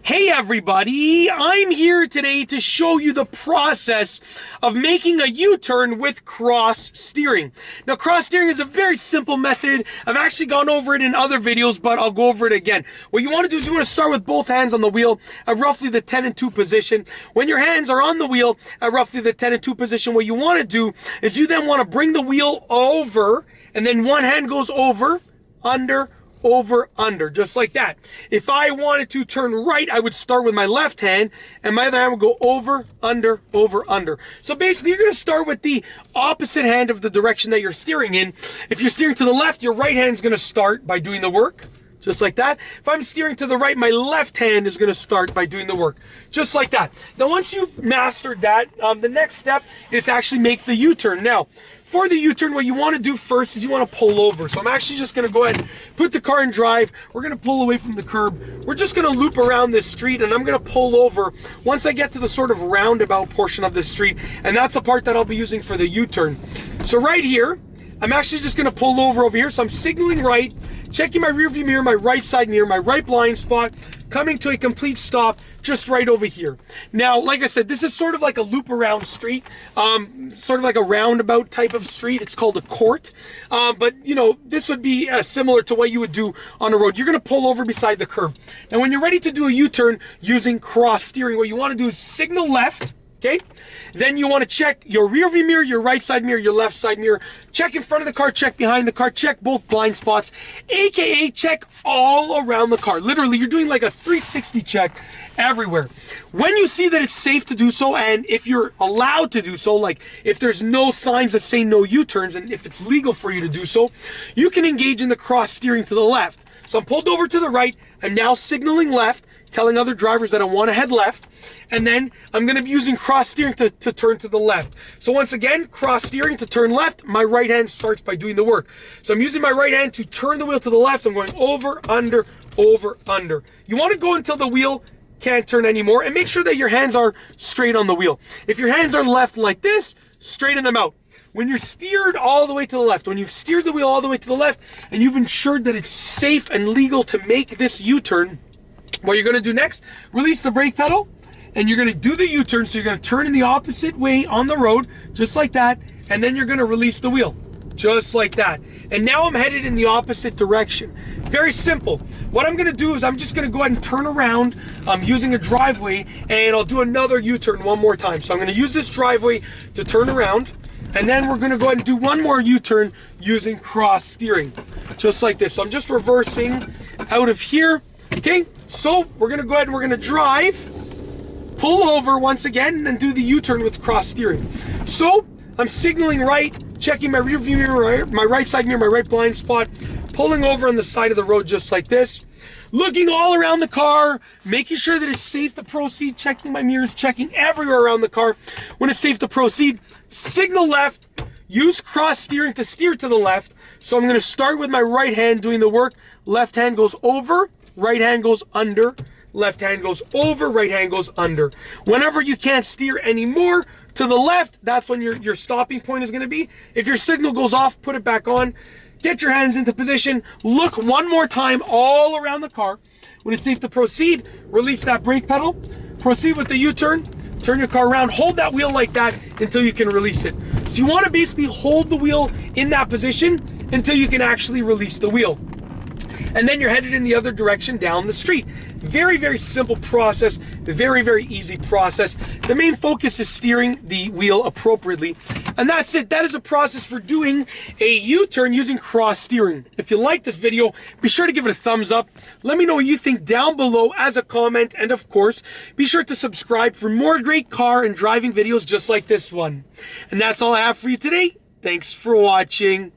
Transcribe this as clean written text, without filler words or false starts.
Hey everybody, I'm here today to show you the process of making a U-turn with cross steering. Now cross steering is a very simple method. I've actually gone over it in other videos, but I'll go over it again. What you want to do is you want to start with both hands on the wheel at roughly the 10 and 2 position. When your hands are on the wheel at roughly the 10 and 2 position, what you want to do is you then want to bring the wheel over, and then one hand goes over, under, over, under, just like that. If I wanted to turn right, I would start with my left hand and my other hand would go over, under, over, under. So basically you're going to start with the opposite hand of the direction that you're steering in. If you're steering to the left, your right hand is going to start by doing the work, just like that. If I'm steering to the right, my left hand is going to start by doing the work, just like that. Now once you've mastered that, the next step is to actually make the U-turn. Now for the U-turn, what you want to do first is you want to pull over. So I'm actually just going to go ahead and put the car in drive. We're going to pull away from the curb. We're just going to loop around this street, and I'm going to pull over once I get to the sort of roundabout portion of this street, and that's the part that I'll be using for the U-turn. So right here, I'm actually just going to pull over here. So I'm signaling right, checking my rear view mirror, my right side mirror, my right blind spot, coming to a complete stop just right over here. Now, like I said, this is sort of like a loop around street, sort of like a roundabout type of street. It's called a court, but you know, this would be similar to what you would do on a road. You're going to pull over beside the curb. Now, when you're ready to do a U-turn using cross steering, what you want to do is signal left. Okay, then you want to check your rear view mirror, your right side mirror, your left side mirror, check in front of the car, check behind the car, check both blind spots, aka check all around the car. Literally, you're doing like a 360 check everywhere. When you see that it's safe to do so, and if you're allowed to do so, like if there's no signs that say no U-turns, and if it's legal for you to do so, you can engage in the cross steering to the left. So I'm pulled over to the right, I'm now signaling left, telling other drivers that I want to head left, and then I'm going to be using cross steering to turn to the left. So once again, cross steering to turn left, my right hand starts by doing the work. So I'm using my right hand to turn the wheel to the left. I'm going over, under, over, under. You want to go until the wheel can't turn anymore, and make sure that your hands are straight on the wheel. If your hands are left like this, straighten them out. When you're steered all the way to the left, when you've steered the wheel all the way to the left, and you've ensured that it's safe and legal to make this U-turn, what you're going to do next, release the brake pedal, and you're going to do the U-turn. So you're going to turn in the opposite way on the road, just like that, and then you're going to release the wheel, just like that. And now I'm headed in the opposite direction. Very simple. What I'm going to do is I'm just going to go ahead and turn around using a driveway, and I'll do another U-turn one more time. So I'm going to use this driveway to turn around, and then we're going to go ahead and do one more U-turn using cross steering, just like this. So I'm just reversing out of here. Okay, so we're going to go ahead and we're going to drive, pull over once again, and then do the U-turn with cross steering. So I'm signaling right, checking my rear view mirror, my right side mirror, my right blind spot, pulling over on the side of the road just like this, looking all around the car, making sure that it's safe to proceed, checking my mirrors, checking everywhere around the car. When it's safe to proceed, signal left, use cross steering to steer to the left. So I'm going to start with my right hand doing the work. Left hand goes over, right hand goes under, left hand goes over, right hand goes under. Whenever you can't steer anymore to the left, that's when your stopping point is going to be. If your signal goes off, put it back on. Get your hands into position. Look one more time all around the car. When it's safe to proceed, release that brake pedal. Proceed with the U-turn. Turn your car around. Hold that wheel like that until you can release it. So you want to basically hold the wheel in that position until you can actually release the wheel. And then you're headed in the other direction down the street. Very, very simple process, very, very easy process. The main focus is steering the wheel appropriately. And that's it. That is a process for doing a U-turn using cross steering. If you like this video, be sure to give it a thumbs up. Let me know what you think down below as a comment. And of course, be sure to subscribe for more great car and driving videos just like this one. And that's all I have for you today. Thanks for watching.